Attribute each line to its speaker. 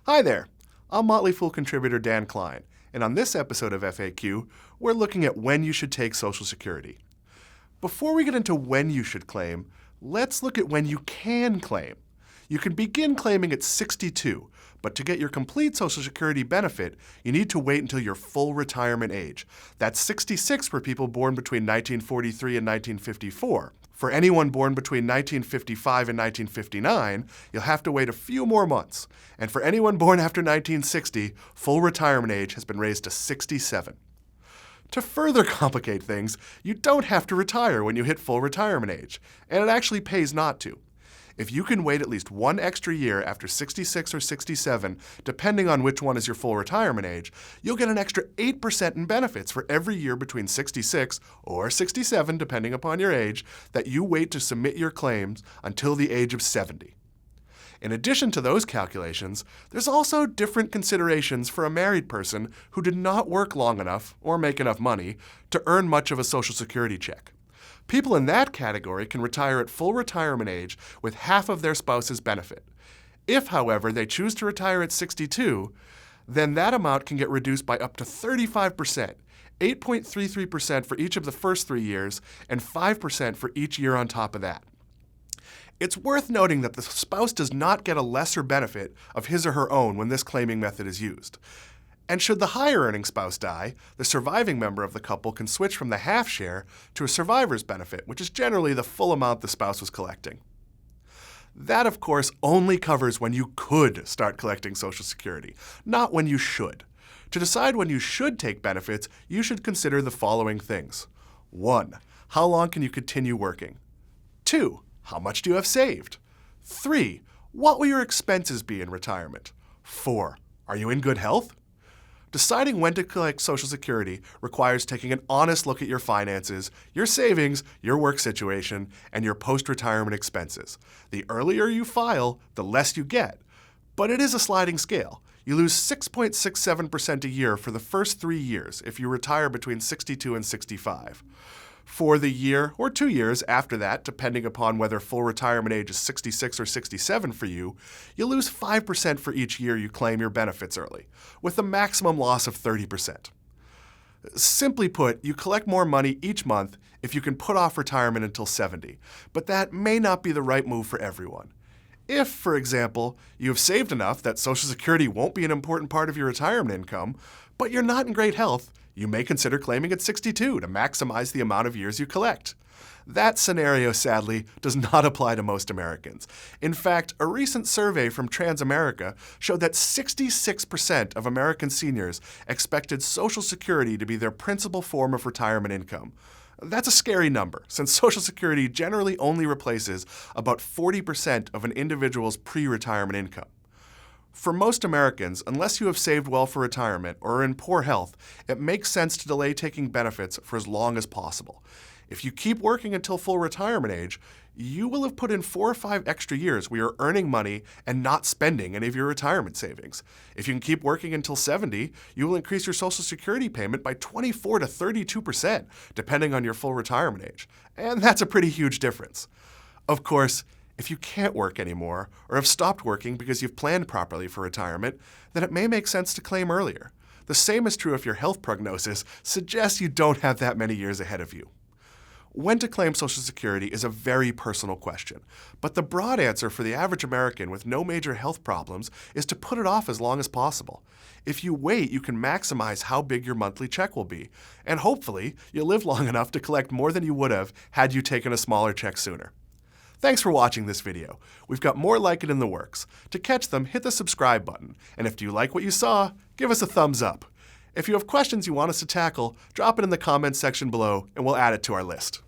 Speaker 1: Hi there, I'm Motley Fool contributor Dan Kline, and on this episode of FAQ, we're looking at when you should take Social Security. Before we get into when you should claim, let's look at when you can claim. You can begin claiming at 62, but to get your complete Social Security benefit, you need to wait until your full retirement age. That's 66 for people born between 1943 and 1954. For anyone born between 1955 and 1959, you'll have to wait a few more months. And for anyone born after 1960, full retirement age has been raised to 67. To further complicate things, you don't have to retire when you hit full retirement age, and it actually pays not to. If you can wait at least one extra year after 66 or 67, depending on which one is your full retirement age, you'll get an extra 8% in benefits for every year between 66 or 67, depending upon your age, that you wait to submit your claims until the age of 70. In addition to those calculations, there's also different considerations for a married person who did not work long enough or make enough money to earn much of a Social Security check. People in that category can retire at full retirement age with half of their spouse's benefit. If, however, they choose to retire at 62, then that amount can get reduced by up to 35%, 8.33% for each of the first 3 years, and 5% for each year on top of that. It's worth noting that the spouse does not get a lesser benefit of his or her own when this claiming method is used. And should the higher-earning spouse die, the surviving member of the couple can switch from the half share to a survivor's benefit, which is generally the full amount the spouse was collecting. That, of course, only covers when you could start collecting Social Security, not when you should. To decide when you should take benefits, you should consider the following things. 1. How long can you continue working? 2. How much do you have saved? 3. What will your expenses be in retirement? 4. Are you in good health? Deciding when to collect Social Security requires taking an honest look at your finances, your savings, your work situation, and your post-retirement expenses. The earlier you file, the less you get. But it is a sliding scale. You lose 6.67% a year for the first 3 years if you retire between 62 and 65. For the year or 2 years after that, depending upon whether full retirement age is 66 or 67 for you, you'll lose 5% for each year you claim your benefits early, with a maximum loss of 30%. Simply put, you collect more money each month if you can put off retirement until 70, but that may not be the right move for everyone. If, for example, you have saved enough that Social Security won't be an important part of your retirement income, but you're not in great health, you may consider claiming at 62 to maximize the amount of years you collect. That scenario, sadly, does not apply to most Americans. In fact, a recent survey from TransAmerica showed that 66% of American seniors expected Social Security to be their principal form of retirement income. That's a scary number, since Social Security generally only replaces about 40% of an individual's pre-retirement income. For most Americans, unless you have saved well for retirement or are in poor health, it makes sense to delay taking benefits for as long as possible. If you keep working until full retirement age, you will have put in 4 or 5 extra years where you're earning money and not spending any of your retirement savings. If you can keep working until 70, you will increase your Social Security payment by 24 to 32%, depending on your full retirement age. And that's a pretty huge difference. Of course, if you can't work anymore or have stopped working because you've planned properly for retirement, then it may make sense to claim earlier. The same is true if your health prognosis suggests you don't have that many years ahead of you. When to claim Social Security is a very personal question, but the broad answer for the average American with no major health problems is to put it off as long as possible. If you wait, you can maximize how big your monthly check will be, and hopefully you'll live long enough to collect more than you would have had you taken a smaller check sooner. Thanks for watching this video. We've got more like it in the works. To catch them, hit the subscribe button. And if you like what you saw, give us a thumbs up. If you have questions you want us to tackle, drop it in the comments section below and we'll add it to our list.